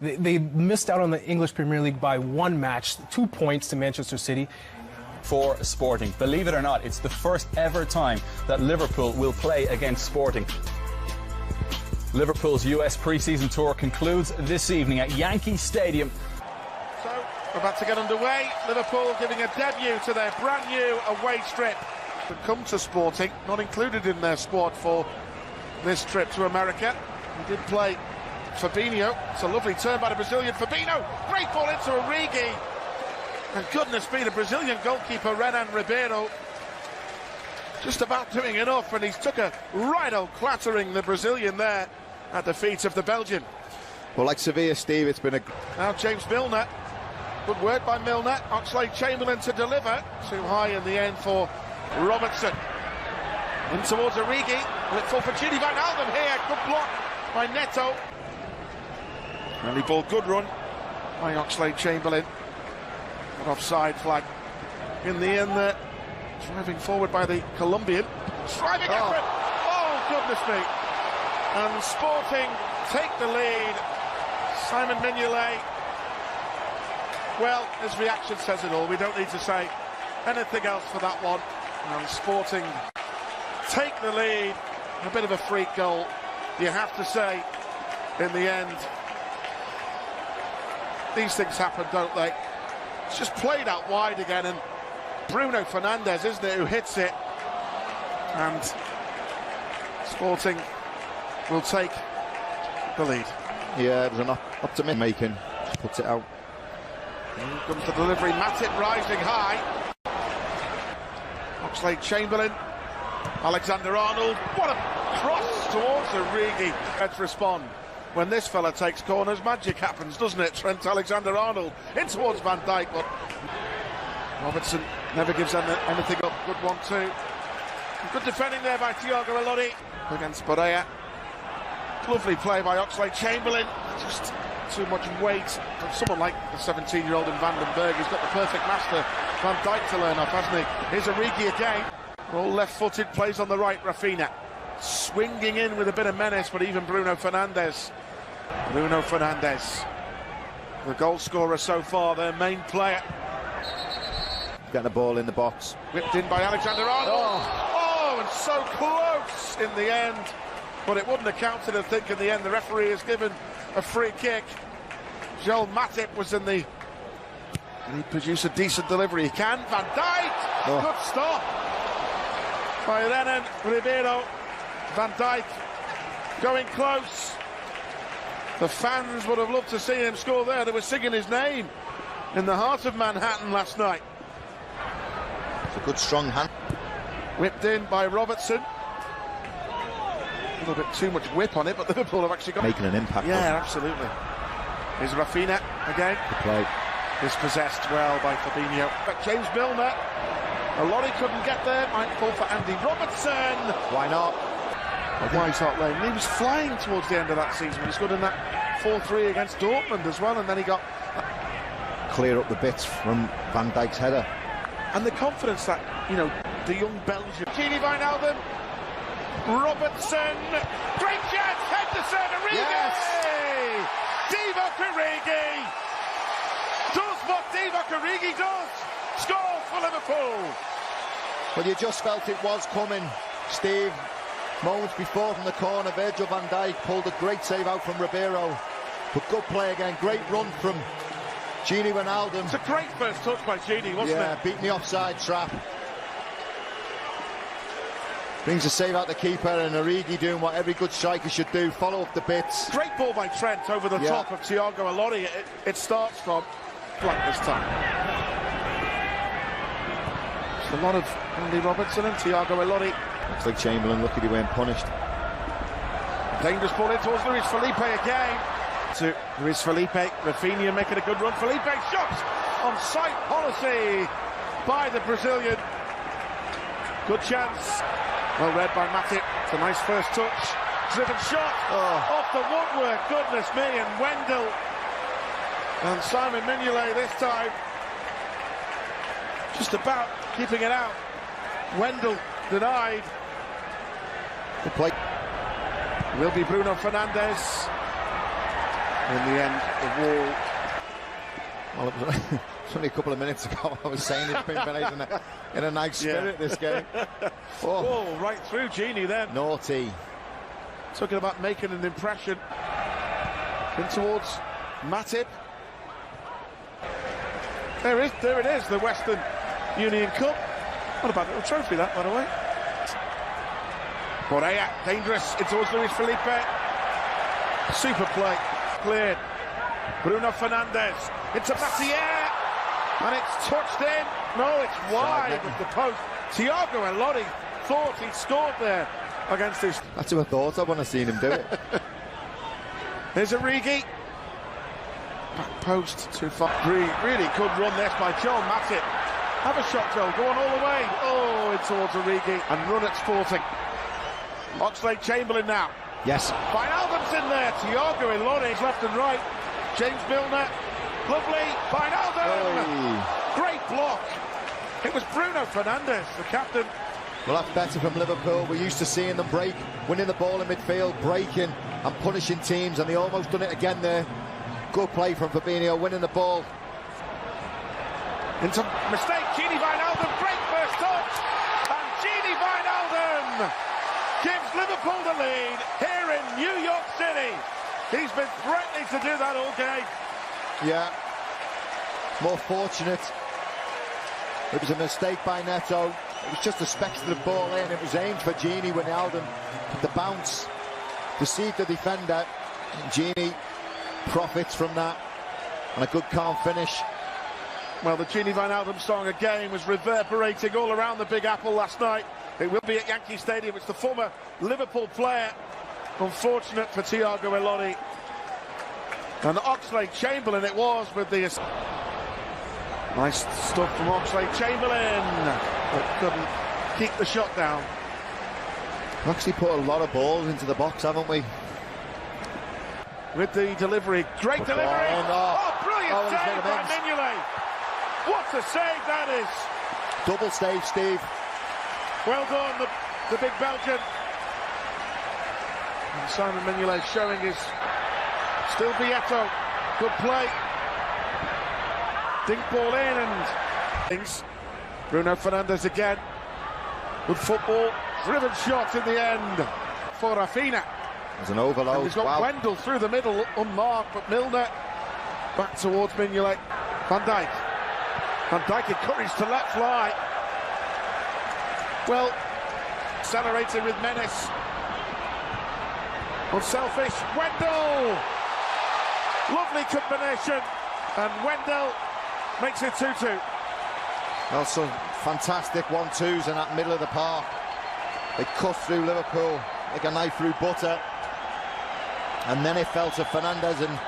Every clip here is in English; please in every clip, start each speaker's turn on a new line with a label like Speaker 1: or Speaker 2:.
Speaker 1: They missed out on the English Premier League by 1 match, 2 points to Manchester City.
Speaker 2: For Sporting. Believe it or not, it's the first ever time that Liverpool will play against Sporting. Liverpool's US pre-season tour concludes this evening at Yankee Stadium.
Speaker 3: So, we're about to get underway. Liverpool giving a debut to their brand new away trip. To come to Sporting, not included in their squad for this trip to America. He did play Fabinho. It's a lovely turn by the Brazilian Fabinho. Great ball into Origi. And goodness me, the Brazilian goalkeeper Renan Ribeiro just about doing enough, and he's took a right old clattering, the Brazilian there at the feet of the Belgian.
Speaker 4: Well, like Sevilla, Steve, it's been a...
Speaker 3: Now James Milner, good work by Milner. Oxlade-Chamberlain to deliver, too high in the end for Robertson. In towards Origi, little for Gini Van Alden here, good block by Neto. Early ball, good run by Oxlade-Chamberlain. An offside flag in the end there. Driving forward by the Colombian. Driving effort! Oh, goodness me. And Sporting take the lead. Simon Mignolet. Well, his reaction says it all. We don't need to say anything else for that one. And Sporting take the lead. A bit of a freak goal, you have to say, in the end. These things happen, don't they? It's just played out wide again, and Bruno Fernandes, isn't it, who hits it. And Sporting will take the lead.
Speaker 4: Yeah, there's an optimism making. Puts it out.
Speaker 3: Here comes the delivery. Matip rising high. Oxlade-Chamberlain. Alexander-Arnold. What a cross towards Origi. Let's respond. When this fella takes corners, magic happens, doesn't it? Trent Alexander-Arnold in towards Van Dijk, but Robertson never gives anything up. Good one too. Good defending there by Thiago Elordi against Barea. Lovely play by Oxlade-Chamberlain. Just too much weight from someone like the 17-year-old in Van den Berg. He's got the perfect master, Van Dijk, to learn off, hasn't he? Here's Origi again. All left-footed, plays on the right, Rafinha. Swinging in with a bit of menace, but even Bruno Fernandes, the goal scorer so far, their main player.
Speaker 4: Getting the ball in the box.
Speaker 3: Whipped in by Alexander-Arnold. Oh, and so close in the end. But it wouldn't have counted, I think, in the end. The referee has given a free kick. Joel Matip was in the... Can he produce a decent delivery? He can. Van Dijk! Good stop by Renan Ribeiro. Van Dijk going close. The fans would have loved to see him score there. They were singing his name in the heart of Manhattan last night.
Speaker 4: It's a good strong hand.
Speaker 3: Whipped in by Robertson. A little bit too much whip on it, but Liverpool have actually got...
Speaker 4: Making an impact.
Speaker 3: Yeah, absolutely. Here's Rafinha again.
Speaker 4: Good play.
Speaker 3: Dispossessed well by Fabinho. But James Milner. Elordi couldn't get there. Might fall for Andy Robertson.
Speaker 4: Why not?
Speaker 3: White Hart Lane. He was flying towards the end of that season. He scored in that 4-3 against Dortmund as well, and then he got...
Speaker 4: Clear up the bits from Van Dijk's header.
Speaker 3: And the confidence that, you know, the young Belgian... Gini Van Alden. Robertson. Great chance. Henderson. Origi. Yes. Divock Origi does what Divock Origi does. Score for Liverpool.
Speaker 4: Well, you just felt it was coming, Steve. Moments before from the corner, Virgil van Dijk pulled a great save out from Ribeiro. But good play again, great run from Gini Van Alden.
Speaker 3: It's a great first touch by Gini, wasn't it?
Speaker 4: Yeah, beating the offside trap. Brings a save out the keeper, and Origi doing what every good striker should do, follow up the bits.
Speaker 3: Great ball by Trent over the top of Thiago Elordi. It starts from blank this time. It's a lot of Andy Robertson and Thiago Elordi.
Speaker 4: Looks like Chamberlain, lucky he weren't punished.
Speaker 3: Dangerous ball in towards Luis Felipe again. To Luis Felipe, Rafinha making a good run. Felipe shots on sight policy by the Brazilian. Good chance. Well read by Matip. It's a nice first touch. Driven shot off the woodwork. Goodness me. And Wendell and Simon Mignolet this time just about keeping it out. Wendell denied.
Speaker 4: The play
Speaker 3: will be Bruno Fernandes. In the end, the wall.
Speaker 4: Well, it was only a couple of minutes ago I was saying it's been in a nice spirit, this game.
Speaker 3: Oh, right through Gini then.
Speaker 4: Naughty.
Speaker 3: Talking about making an impression. In towards Matip. There it is, the Western Union Cup. What about a little trophy that, by the way? Correa, dangerous, in towards Luis Felipe. Super play, cleared. Bruno Fernandes, into Mathieu, and it's touched in. No, it's wide with the post. Thiago Elotti thought he'd scored there against his...
Speaker 4: That's who I thought. I want to see him do it.
Speaker 3: Here's Origi. Back post too far. Really good run this by Joel Matip. Have a shot, Joel. Go on all the way. Oh, in towards Origi and run at Sporting. Oxlade-Chamberlain now.
Speaker 4: Yes.
Speaker 3: Wijnaldum's in there. Thiago Elotti left and right. James Milner. Lovely. Wijnaldum.
Speaker 4: Hey.
Speaker 3: Great block. It was Bruno Fernandes, the captain.
Speaker 4: Well, that's better from Liverpool. We're used to seeing them break, winning the ball in midfield, breaking and punishing teams, and they almost done it again there. Good play from Fabinho, winning the ball.
Speaker 3: Into mistake, Gini Wijnaldum, great first touch, and Gini Wijnaldum gives Liverpool the lead here in New York City. He's been threatening to do that all game.
Speaker 4: Yeah, more fortunate. It was a mistake by Neto. It was just a speculative ball in. It was aimed for Gini Wijnaldum. The bounce deceived the defender. Gini profits from that, and a good calm finish.
Speaker 3: Well, the Gini Wijnaldum song again was reverberating all around the Big Apple last night. It will be at Yankee Stadium. It's the former Liverpool player. Unfortunate for Thiago Elotti. And Oxlade-Chamberlain it was with the... Nice stuff from Oxlade-Chamberlain, but couldn't keep the shot down.
Speaker 4: We've actually put a lot of balls into the box, haven't we?
Speaker 3: With the delivery, great delivery! Oh, brilliant save by Mignolet! What a save that is!
Speaker 4: Double save, Steve.
Speaker 3: Well done, the big Belgian. And Simon Mignolet showing his... Still Vieto, good play. Dink ball in and things. Bruno Fernandes again. Good football. Driven shot in the end for Rafinha.
Speaker 4: There's an overload.
Speaker 3: And he's got Wendell through the middle, unmarked, but Milner back towards Mignolet. Van Dijk. Van Dijk encouraged to let fly. Well, accelerating with menace. Unselfish. Wendell! Lovely combination. And Wendell makes it 2-2.
Speaker 4: Also, fantastic 1-2s in that middle of the park. They cut through Liverpool like a knife through butter. And then it fell to Fernandes, and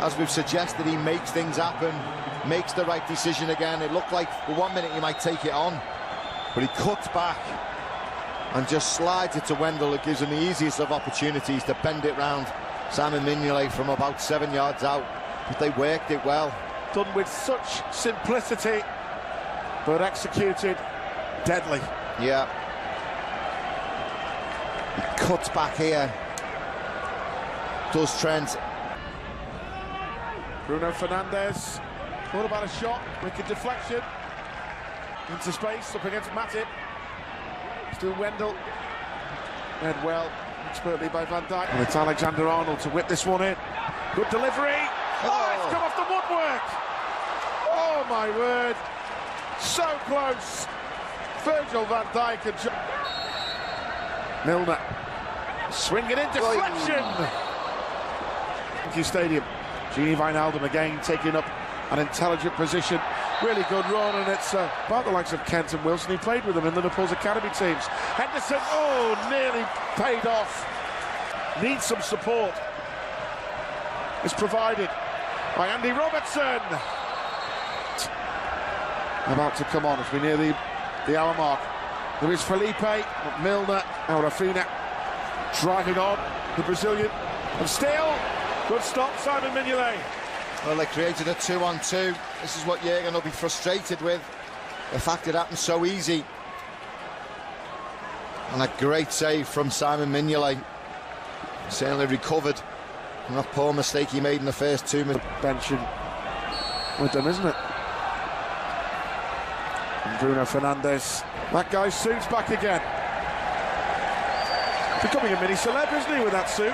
Speaker 4: as we've suggested, he makes things happen, makes the right decision again. It looked like for 1 minute he might take it on, but he cuts back and just slides it to Wendell. It gives him the easiest of opportunities to bend it round Simon Mignolet from about 7 yards out, but they worked it well.
Speaker 3: Done with such simplicity, but executed deadly.
Speaker 4: Yeah. He cuts back here. Does Trent.
Speaker 3: Bruno Fernandes. What about a shot? Wicked deflection. Into space, up against Matip. Still Wendell. Read well, expertly by Van Dijk. And it's Alexander-Arnold to whip this one in. Good delivery. Oh, it's come off the woodwork. Oh, my word. So close. Virgil van Dijk and Milner. Swinging in, deflection. Yankee Stadium. Gini Wijnaldum again taking up an intelligent position. Really good run, and it's about the likes of Kent and Wilson. He played with them in Liverpool's academy teams. Henderson, oh, nearly paid off. Needs some support. It's provided by Andy Robertson. About to come on as we near the hour mark. There is Felipe, Milner, now Rafinha driving on, the Brazilian, and still, good stop, Simon Mignolet.
Speaker 4: Well, they created a 2-on-2. This is what Jurgen will be frustrated with. The fact it happened so easy. And a great save from Simon Mignolet. Certainly recovered And that poor mistake he made in the first 2 minutes.
Speaker 3: Benching with them, isn't it? And Bruno Fernandes. That guy's suit's back again. Becoming a mini celeb, isn't he, with that suit?